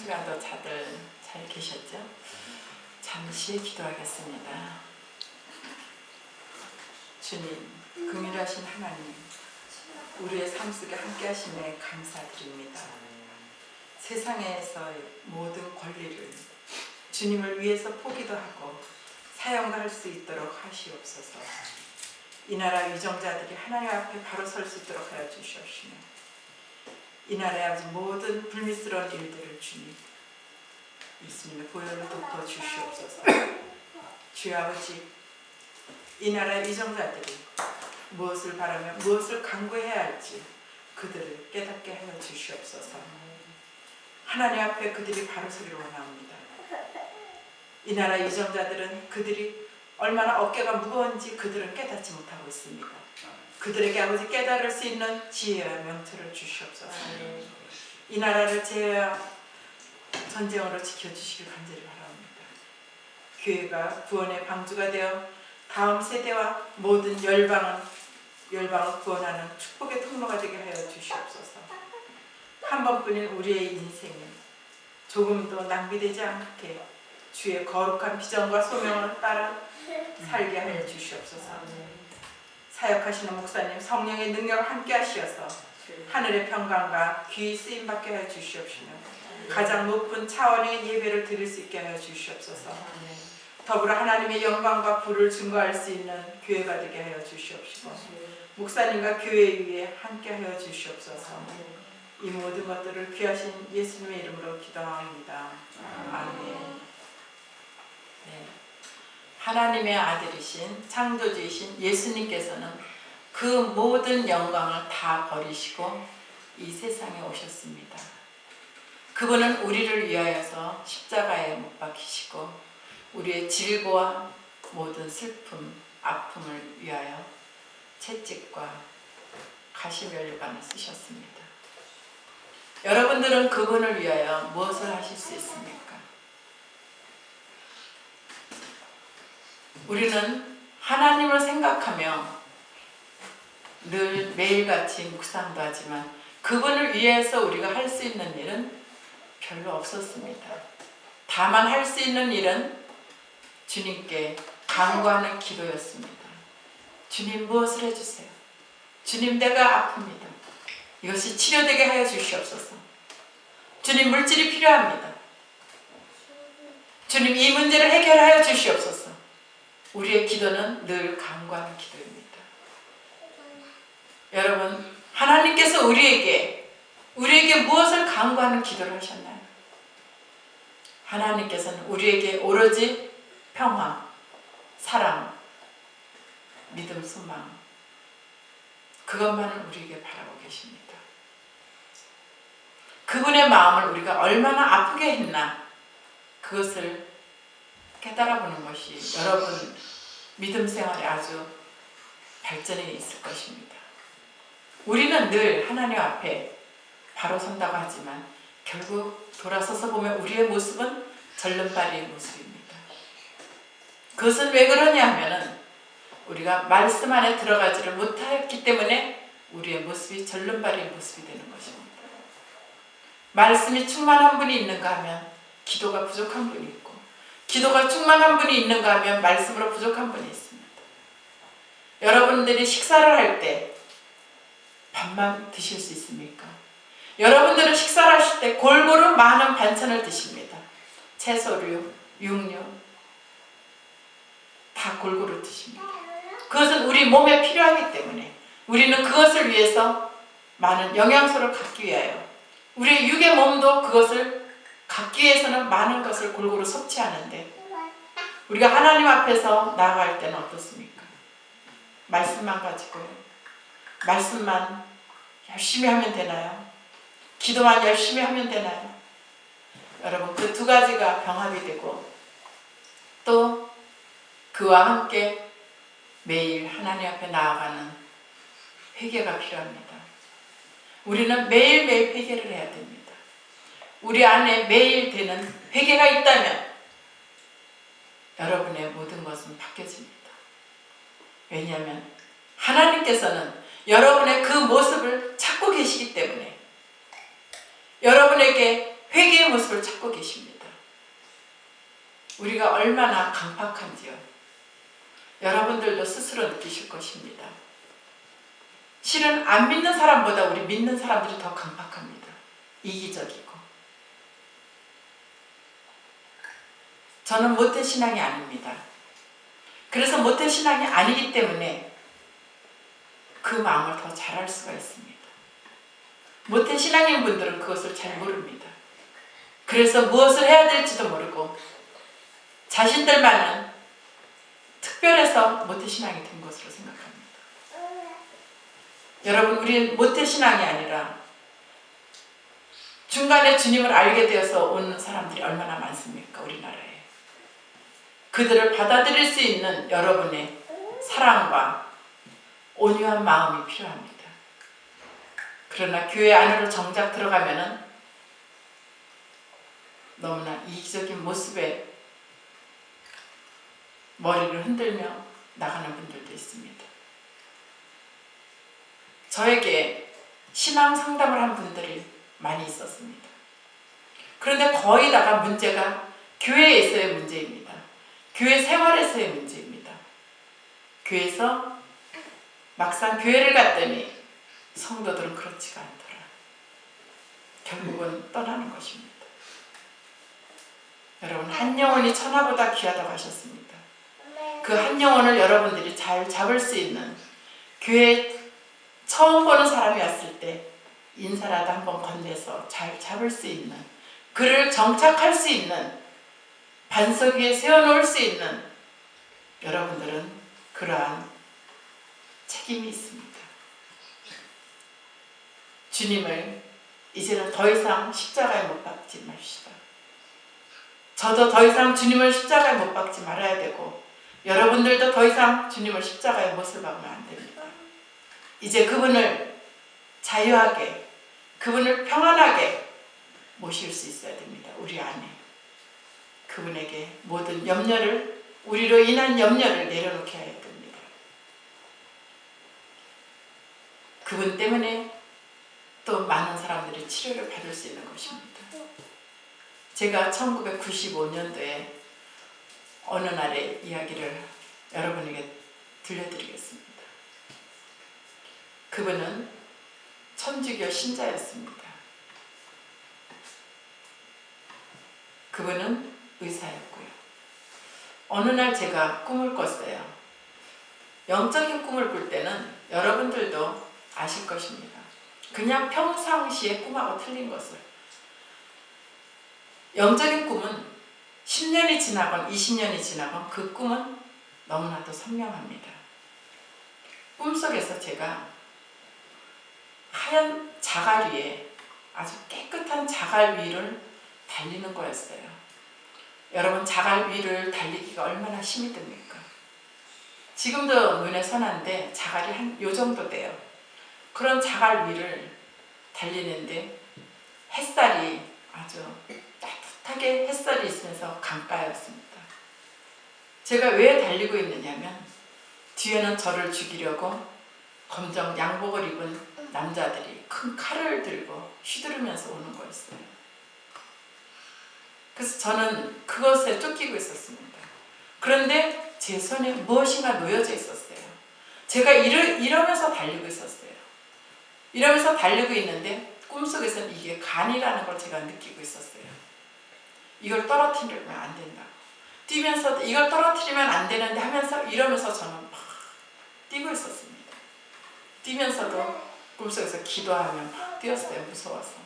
주간도 다들 잘 계셨죠? 잠시 기도하겠습니다. 주님, 긍휼하신 하나님, 우리의 삶 속에 함께 하심에 감사드립니다. 세상에서의 모든 권리를 주님을 위해서 포기도 하고 사용도 할 수 있도록 하시옵소서. 이 나라 위정자들이 하나님 앞에 바로 설 수 있도록 하여 주시옵시며, 이 나라의 아버지 모든 불미스러운 일들을 주님 예수님의 보혈로 덮어 주시옵소서. 주여 아버지, 이 나라의 위정자들이 무엇을 바라며 무엇을 간구해야 할지 그들을 깨닫게 하여 주시옵소서. 하나님 앞에 그들이 바로 서기를 원합니다. 이 나라의 위정자들은 그들이 얼마나 어깨가 무거운지 그들은 깨닫지 못하고 있습니다. 그들에게 아버지 깨달을 수 있는 지혜와 명철을 주시옵소서. 이 나라를 재해와 전쟁으로 지켜주시길 간절히 바랍니다. 교회가 구원의 방주가 되어 다음 세대와 모든 열방을 구원하는 축복의 통로가 되게 하여 주시옵소서. 한 번뿐인 우리의 인생에 조금도 낭비되지 않게 주의 거룩한 비전과 소명을 따라 살게 하여 주시옵소서. 사역하시는 목사님 성령의 능력을 함께 하시어서 하늘의 평강과 귀히 쓰임받게 하여 주시옵시며, 가장 높은 차원의 예배를 드릴 수 있게 하여 주시옵소서. 더불어 하나님의 영광과 부를 증거할 수 있는 교회가 되게 하여 주시옵시고, 목사님과 교회 위에 함께 하여 주시옵소서. 이 모든 것들을 귀하신 예수님의 이름으로 기도합니다. 아멘. 네. 하나님의 아들이신 창조주이신 예수님께서는 그 모든 영광을 다 버리시고 이 세상에 오셨습니다. 그분은 우리를 위하여서 십자가에 못 박히시고 우리의 질고와 모든 슬픔, 아픔을 위하여 채찍과 가시면류관을 쓰셨습니다. 여러분들은 그분을 위하여 무엇을 하실 수 있습니까? 우리는 하나님을 생각하며 늘 매일같이 묵상도 하지만 그분을 위해서 우리가 할 수 있는 일은 별로 없었습니다. 다만 할 수 있는 일은 주님께 간구하는 기도였습니다. 주님, 무엇을 해주세요? 주님, 내가 아픕니다. 이것이 치료되게 하여 주시옵소서. 주님, 물질이 필요합니다. 주님, 이 문제를 해결하여 주시옵소서. 우리의 기도는 늘 간구하는 기도입니다. 여러분, 하나님께서 우리에게 무엇을 간구하는 기도를 하셨나요? 하나님께서는 우리에게 오로지 평화, 사랑, 믿음, 소망, 그것만을 우리에게 바라고 계십니다. 그분의 마음을 우리가 얼마나 아프게 했나, 그것을 깨달아보는 것이 여러분 믿음 생활에 아주 발전이 있을 것입니다. 우리는 늘 하나님 앞에 바로 선다고 하지만 결국 돌아서서 보면 우리의 모습은 절름발이의 모습입니다. 그것은 왜 그러냐 하면은 우리가 말씀 안에 들어가지를 못했기 때문에 우리의 모습이 절름발이의 모습이 되는 것입니다. 말씀이 충만한 분이 있는가 하면 기도가 부족한 분이 있고, 기도가 충만한 분이 있는가 하면 말씀으로 부족한 분이 있습니다. 여러분들이 식사를 할 때 밥만 드실 수 있습니까? 여러분들은 식사를 하실 때 골고루 많은 반찬을 드십니다. 채소류, 육류 다 골고루 드십니다. 그것은 우리 몸에 필요하기 때문에 우리는 그것을 위해서 많은 영양소를 갖기 위하여, 우리의 육의 몸도 그것을 갖기 위해서는 많은 것을 골고루 섭취하는데, 우리가 하나님 앞에서 나아갈 때는 어떻습니까? 말씀만 가지고요. 말씀만 열심히 하면 되나요? 기도만 열심히 하면 되나요? 여러분, 그 두 가지가 병합이 되고 또 그와 함께 매일 하나님 앞에 나아가는 회개가 필요합니다. 우리는 매일매일 회개를 해야 됩니다. 우리 안에 매일 되는 회개가 있다면 여러분의 모든 것은 바뀌어집니다. 왜냐하면 하나님께서는 여러분의 그 모습을 찾고 계시기 때문에, 여러분에게 회개의 모습을 찾고 계십니다. 우리가 얼마나 강팍한지요. 여러분들도 스스로 느끼실 것입니다. 실은 안 믿는 사람보다 우리 믿는 사람들이 더 강팍합니다. 이기적이고. 저는 모태신앙이 아닙니다. 그래서 모태신앙이 아니기 때문에 그 마음을 더 잘할 수가 있습니다. 모태신앙인 분들은 그것을 잘 모릅니다. 그래서 무엇을 해야 될지도 모르고 자신들만은 특별해서 모태신앙이 된 것으로 생각합니다. 여러분, 우리는 모태신앙이 아니라 중간에 주님을 알게 되어서 오는 사람들이 얼마나 많습니까? 우리나라에. 그들을 받아들일 수 있는 여러분의 사랑과 온유한 마음이 필요합니다. 그러나 교회 안으로 정작 들어가면은 너무나 이기적인 모습에 머리를 흔들며 나가는 분들도 있습니다. 저에게 신앙 상담을 한 분들이 많이 있었습니다. 그런데 거의 다가 문제가 교회에서의 문제입니다. 교회 생활에서의 문제입니다. 교회에서 막상 교회를 갔더니 성도들은 그렇지가 않더라. 결국은 떠나는 것입니다. 여러분, 한 영혼이 천하보다 귀하다고 하셨습니다. 그 한 영혼을 여러분들이 잘 잡을 수 있는, 교회 처음 보는 사람이 왔을 때 인사라도 한번 건네서 잘 잡을 수 있는, 그를 정착할 수 있는, 반석 위에 세워놓을 수 있는 여러분들은 그러한 책임이 있습니다. 주님을 이제는 더 이상 십자가에 못 박지 맙시다. 저도 더 이상 주님을 십자가에 못 박지 말아야 되고, 여러분들도 더 이상 주님을 십자가에 못을 박으면 안 됩니다. 이제 그분을 자유하게, 그분을 평안하게 모실 수 있어야 됩니다. 우리 안에. 그분에게 모든 염려를, 우리로 인한 염려를 내려놓게 해야 됩니다. 그분 때문에 또 많은 사람들이 치료를 받을 수 있는 것입니다. 제가 1995년도에 어느 날의 이야기를 여러분에게 들려드리겠습니다. 그분은 천주교 신자였습니다. 그분은 의사였고요. 어느 날 제가 꿈을 꿨어요. 영적인 꿈을 꿀 때는 여러분들도 아실 것입니다. 그냥 평상시의 꿈하고 틀린 것을. 영적인 꿈은 10년이 지나건 20년이 지나건 그 꿈은 너무나도 선명합니다. 꿈속에서 제가 하얀 자갈 위에, 아주 깨끗한 자갈 위를 달리는 거였어요. 여러분, 자갈 위를 달리기가 얼마나 힘이 듭니까? 지금도 눈에 선한데 자갈이 한 요 정도 돼요. 그런 자갈 위를 달리는데 햇살이 아주 따뜻하게 햇살이 있으면서 강가였습니다. 제가 왜 달리고 있느냐면 뒤에는 저를 죽이려고 검정 양복을 입은 남자들이 큰 칼을 들고 휘두르면서 오는 거였어요. 그래서 저는 그것에 쫓기고 있었습니다. 그런데 제 손에 무엇인가 놓여져 있었어요. 제가 이러면서 달리고 있었어요. 이러면서 달리고 있는데 꿈속에서는 이게 간이라는 걸 제가 느끼고 있었어요. 이걸 떨어뜨리면 안 된다고. 뛰면서 이걸 떨어뜨리면 안 되는데 하면서 이러면서 저는 막 뛰고 있었습니다. 뛰면서도 꿈속에서 기도하며 막 뛰었어요. 무서워서.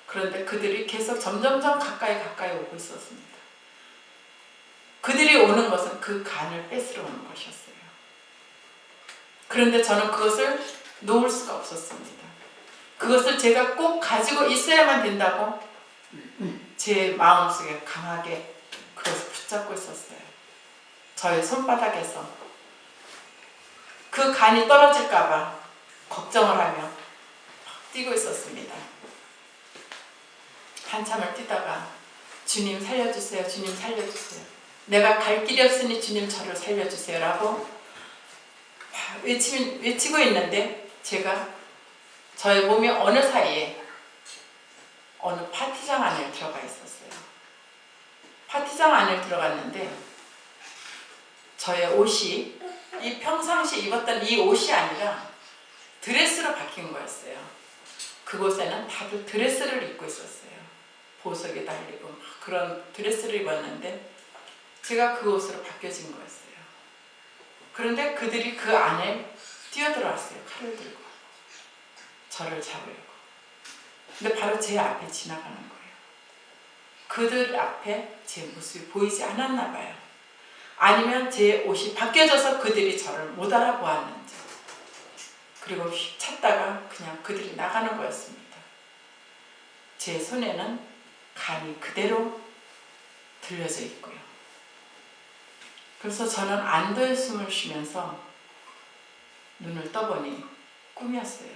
그런데 그들이 계속 점점점 가까이 오고 있었습니다. 그들이 오는 것은 그 간을 뺏으러 오는 것이었어요. 그런데 저는 그것을 놓을 수가 없었습니다. 그것을 제가 꼭 가지고 있어야만 된다고 제 마음속에 강하게 그것을 붙잡고 있었어요. 저의 손바닥에서 그 간이 떨어질까봐 걱정을 하며 막 뛰고 있었습니다. 한참을 뛰다가 주님 살려주세요, 주님 살려주세요. 내가 갈 길이 없으니 주님 저를 살려주세요 라고 외치고 있는데 제가 저의 몸이 어느 사이에 어느 파티장 안에 들어가 있었어요. 파티장 안에 들어갔는데 저의 옷이 이 평상시에 입었던 이 옷이 아니라 드레스로 바뀐 거였어요. 그곳에는 다들 드레스를 입고 있었어요. 보석이 달리고 막 그런 드레스를 입었는데 제가 그 옷으로 바뀌어진 거였어요. 그런데 그들이 그 안에 뛰어들어왔어요. 칼을 들고 저를 잡으려고. 근데 바로 제 앞에 지나가는 거예요. 그들 앞에 제 모습이 보이지 않았나 봐요. 아니면 제 옷이 바뀌어져서 그들이 저를 못 알아보았는지. 그리고 휙 찾다가 그냥 그들이 나가는 거였습니다. 제 손에는 간이 그대로 들려져 있고요. 그래서 저는 안도의 숨을 쉬면서 눈을 떠보니 꿈이었어요.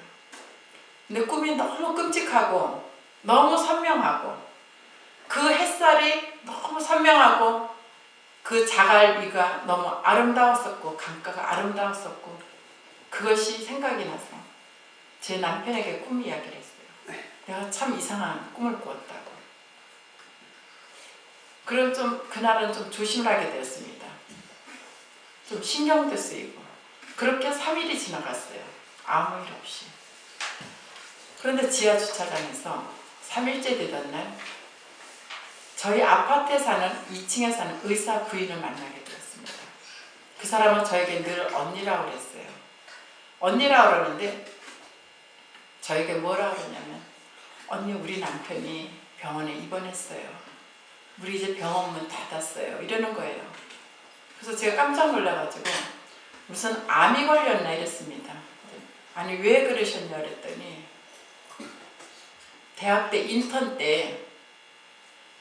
근데 꿈이 너무 끔찍하고 너무 선명하고 그 햇살이 너무 선명하고 그 자갈 위가 너무 아름다웠었고 강가가 아름다웠었고 그것이 생각이 나서 제 남편에게 꿈 이야기를 했어요. 내가 참 이상한 꿈을 꾸었다고. 그럼 좀 그날은 좀 조심을 하게 되었습니다. 좀 신경도 쓰이고 그렇게 3일이 지나갔어요. 아무 일 없이. 그런데 지하 주차장에서 3일째 되던 날 저희 아파트에 사는 2층에 사는 의사 부인을 만나게 되었습니다. 그 사람은 저에게 늘 언니라고 그랬어요. 언니라고 그러는데 저에게 뭐라고 그러냐면 언니 우리 남편이 병원에 입원했어요. 우리 이제 병원 문 닫았어요. 이러는 거예요. 그래서 제가 깜짝 놀라가지고 무슨 암이 걸렸나 이랬습니다. 아니 왜 그러셨냐 그랬더니 대학 때 인턴 때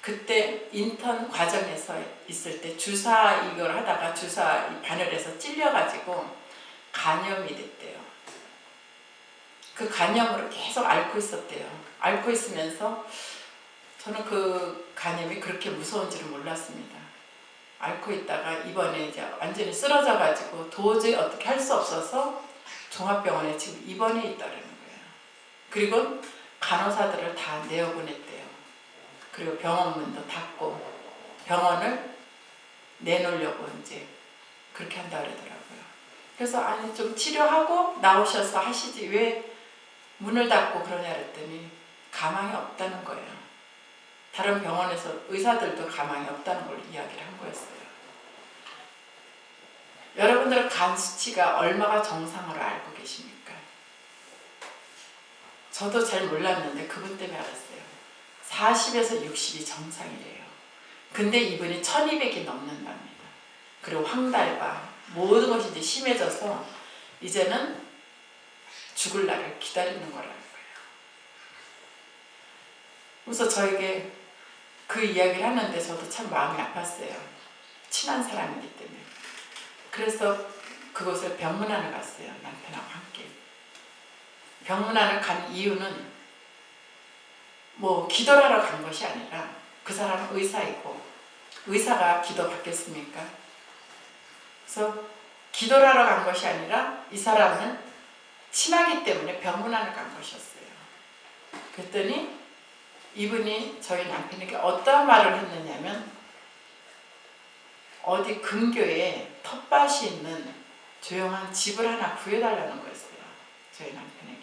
그때 인턴 과정에서 있을 때 주사 이걸 하다가 주사 바늘에서 찔려가지고 간염이 됐대요. 그 간염으로 계속 앓고 있었대요. 앓고 있으면서 저는 그 간염이 그렇게 무서운지를 몰랐습니다. 앓고 있다가 이번에 이제 완전히 쓰러져가지고 도저히 어떻게 할 수 없어서 종합병원에 지금 입원해 있다는 거예요. 그리고 간호사들을 다 내어보냈대요. 그리고 병원 문도 닫고 병원을 내놓으려고 이제 그렇게 한다 그러더라고요. 그래서 아니 좀 치료하고 나오셔서 하시지 왜 문을 닫고 그러냐 그랬더니 가망이 없다는 거예요. 다른 병원에서 의사들도 가망이 없다는 걸 이야기를 한 거였어요. 여러분들은 간 수치가 얼마가 정상으로 알고 계십니까? 저도 잘 몰랐는데 그분 때문에 알았어요. 40에서 60이 정상이래요. 근데 이분이 1200이 넘는답니다. 그리고 황달과 모든 것이 이제 심해져서 이제는 죽을 날을 기다리는 거라는 거예요. 그래서 저에게 그 이야기를 하는데 저도 참 마음이 아팠어요. 친한 사람이기 때문에. 그래서 그곳을 병문안을 갔어요. 남편하고 함께. 병문안을 간 이유는 뭐 기도를 하러 간 것이 아니라 그 사람은 의사이고 의사가 기도 받겠습니까? 그래서 기도를 하러 간 것이 아니라 이 사람은 친하기 때문에 병문안을 간 것이었어요. 그랬더니 이분이 저희 남편에게 어떤 말을 했느냐면 어디 근교에 텃밭이 있는 조용한 집을 하나 구해달라는 거였어요. 저희 남편에게.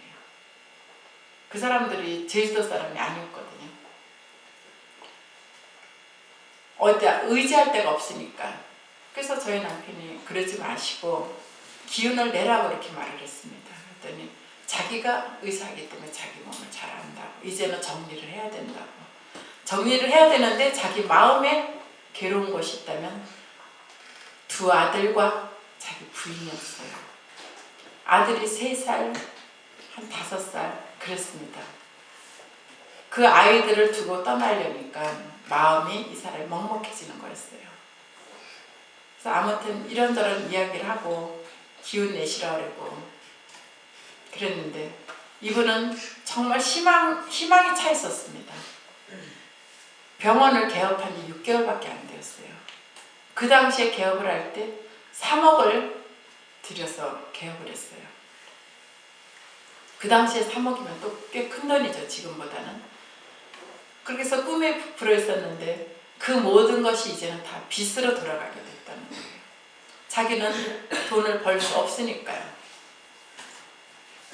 그 사람들이 제주도 사람이 아니었거든요. 어디 의지할 데가 없으니까. 그래서 저희 남편이 그러지 마시고 기운을 내라고 이렇게 말을 했습니다. 그랬더니 자기가 의사이기 때문에 자기 몸을 잘 안다고. 이제는 정리를 해야 된다고. 정리를 해야 되는데 자기 마음에 괴로운 것이 있다면 두 아들과 자기 부인이었어요. 아들이 3살, 한 5살 그랬습니다. 그 아이들을 두고 떠나려니까 마음이 이 사람이 먹먹해지는 거였어요. 그래서 아무튼 이런저런 이야기를 하고 기운 내시라 그러고 그랬는데 이분은 정말 희망이 차 있었습니다. 병원을 개업한 지 6개월밖에 안 되었어요. 그 당시에 개업을 할 때 3억을 들여서 개업을 했어요. 그 당시에 3억이면 또 꽤 큰 돈이죠. 지금보다는. 그렇게 해서 꿈에 부풀어 있었는데 그 모든 것이 이제는 다 빚으로 돌아가게 됐다는 거예요. 자기는 돈을 벌 수 없으니까요.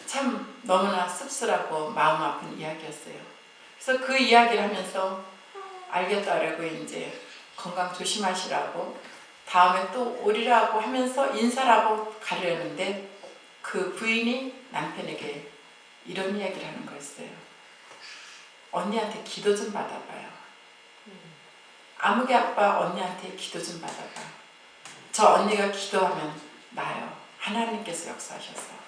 참 너무나 씁쓸하고 마음 아픈 이야기였어요. 그래서 그 이야기를 하면서 알겠다라고 이제 건강 조심하시라고 다음에 또 오리라고 하면서 인사를 하고 가려는데 그 부인이 남편에게 이런 이야기를 하는 거였어요. 언니한테 기도 좀 받아봐요. 아무개 아빠 언니한테 기도 좀 받아봐. 저 언니가 기도하면 나요. 하나님께서 역사하셔서.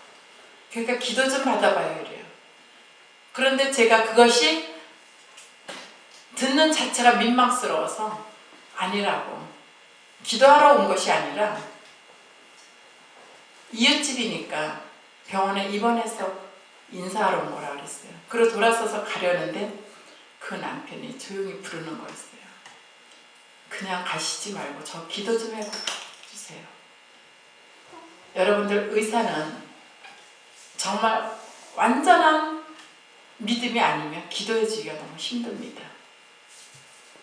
그러니까 기도 좀 받아봐요 이래요. 그런데 제가 그것이 듣는 자체가 민망스러워서 아니라고, 기도하러 온 것이 아니라 이웃집이니까 병원에 입원해서 인사하러 온 거라 그랬어요. 그리고 돌아서서 가려는데 그 남편이 조용히 부르는 거였어요. 그냥 가시지 말고 저 기도 좀 해주세요. 여러분들, 의사는 정말 완전한 믿음이 아니면 기도해 주기가 너무 힘듭니다.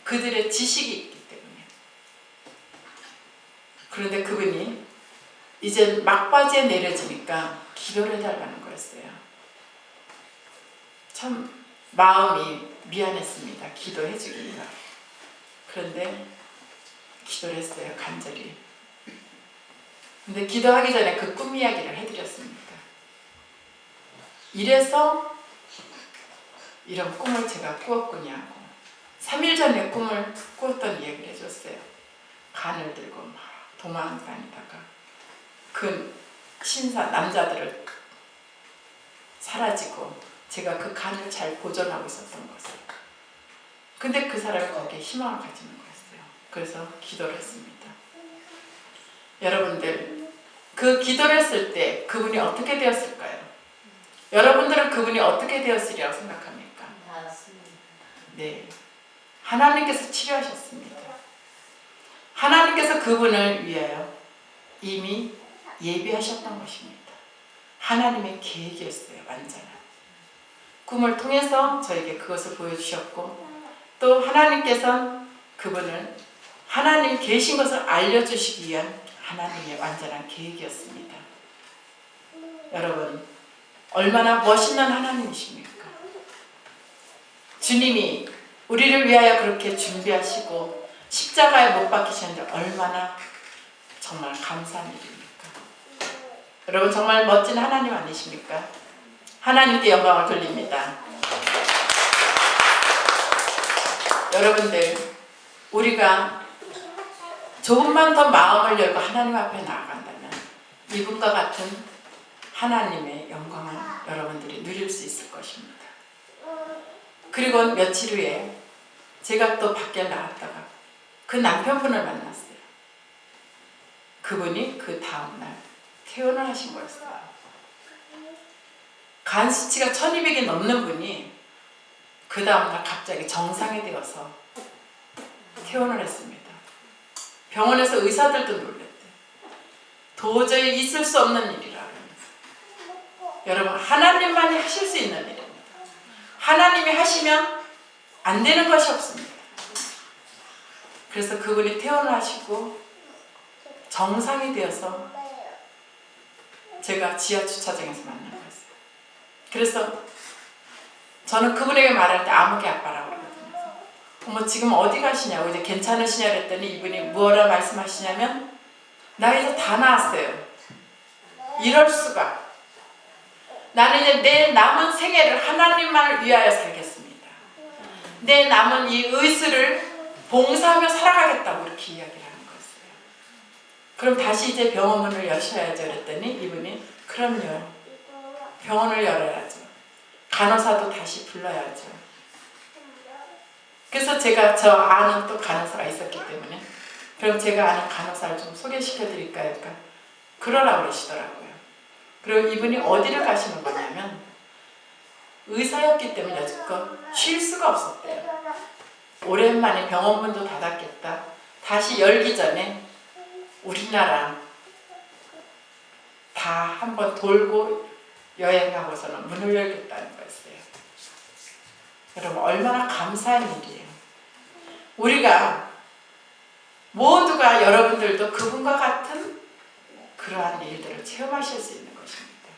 그들의 지식이 있기 때문에. 그런데 그분이 이제 막바지에 내려지니까 기도를 해달라는 거였어요. 참 마음이 미안했습니다. 기도해 주기가. 그런데 기도를 했어요. 간절히. 근데 기도하기 전에 그 꿈 이야기를 해드렸습니다. 이래서 이런 꿈을 제가 꾸었구냐고. 3일 전에 꿈을 꾸었던 이야기를 해줬어요. 간을 들고 막 도망다니다가 그 신사 남자들을 사라지고 제가 그 간을 잘 보존하고 있었던 것을. 근데 그 사람이 거기에 희망을 가지는 거였어요. 그래서 기도를 했습니다. 여러분들, 그 기도를 했을 때 그분이 어떻게 되었을까요? 여러분들은 그분이 어떻게 되었으리라고 생각합니까? 네, 하나님께서 치료하셨습니다. 하나님께서 그분을 위하여 이미 예비하셨던 것입니다. 하나님의 계획이었어요. 완전한 꿈을 통해서 저에게 그것을 보여주셨고, 또 하나님께서 그분을 하나님 계신 것을 알려주시기 위한 하나님의 완전한 계획이었습니다. 여러분, 얼마나 멋있는 하나님이십니까? 주님이 우리를 위하여 그렇게 준비하시고 십자가에 못 박히셨는데 얼마나 정말 감사한 일입니까? 여러분, 정말 멋진 하나님 아니십니까? 하나님께 영광을 돌립니다. 여러분들, 우리가 조금만 더 마음을 열고 하나님 앞에 나아간다면 이분과 같은 하나님의 영광을 여러분들이 누릴 수 있을 것입니다. 그리고 며칠 후에 제가 또 밖에 나갔다가 그 남편분을 만났어요. 그분이 그 다음날 퇴원을 하신 거였어요. 간 수치가 1200이 넘는 분이 그 다음날 갑자기 정상이 되어서 퇴원을 했습니다. 병원에서 의사들도 놀랬대. 도저히 있을 수 없는 일이라. 여러분, 하나님만이 하실 수 있는 일입니다. 하나님이 하시면 안 되는 것이 없습니다. 그래서 그분이 퇴원을 하시고 정상이 되어서 제가 지하 주차장에서 만난 거였어요. 그래서 저는 그분에게 말할 때 아무개 아빠라고 그러거든요. 어머, 지금 어디 가시냐고, 이제 괜찮으시냐 그랬더니 이분이 뭐라 말씀하시냐면, 나 이제 다 나았어요. 이럴 수가. 나는 이제 내 남은 생애를 하나님만을 위하여 살겠습니다. 내 남은 이 의술을 봉사하며 살아가겠다고 이렇게 이야기를 하는 거였어요. 그럼 다시 이제 병원문을 여셔야죠 그랬더니 이분이, 그럼요, 병원을 열어야죠. 간호사도 다시 불러야죠. 그래서 제가 저 아는 또 간호사가 있었기 때문에, 그럼 제가 아는 간호사를 좀 소개시켜 드릴까요? 그러니까 그러라고 그러시더라고요. 그리고 이분이 어디를 가시는 거냐면, 의사였기 때문에 여지껏 쉴 수가 없었대요. 오랜만에 병원문도 닫았겠다. 다시 열기 전에 우리나라 다 한번 돌고 여행하고서는 문을 열겠다는 거였어요. 여러분 얼마나 감사한 일이에요. 우리가 모두가 여러분들도 그분과 같은 그러한 일들을 체험하실 수 있는 것입니다.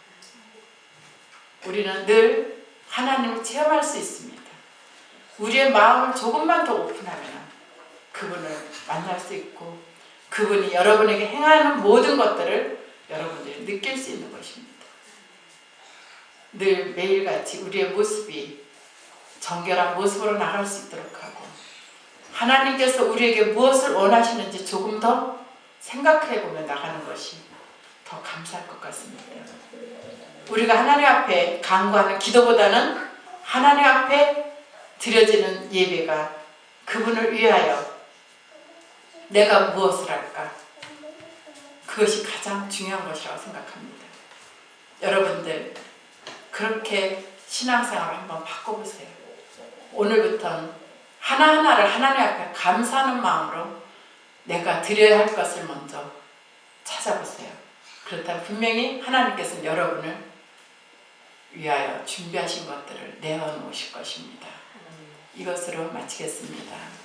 우리는 늘 하나님을 체험할 수 있습니다. 우리의 마음을 조금만 더 오픈하면 그분을 만날 수 있고 그분이 여러분에게 행하는 모든 것들을 여러분들이 느낄 수 있는 것입니다. 늘 매일같이 우리의 모습이 정결한 모습으로 나갈 수 있도록 하고 하나님께서 우리에게 무엇을 원하시는지 조금 더 생각해보며 나가는 것이 더 감사할 것 같습니다. 우리가 하나님 앞에 간구하는 기도보다는 하나님 앞에 드려지는 예배가 그분을 위하여 내가 무엇을 할까? 그것이 가장 중요한 것이라고 생각합니다. 여러분들 그렇게 신앙생활을 한번 바꿔보세요. 오늘부터는 하나하나를 하나님 앞에 감사하는 마음으로 내가 드려야 할 것을 먼저 찾아보세요. 그렇다면 분명히 하나님께서는 여러분을 위하여 준비하신 것들을 내어놓으실 것입니다. 이것으로 마치겠습니다.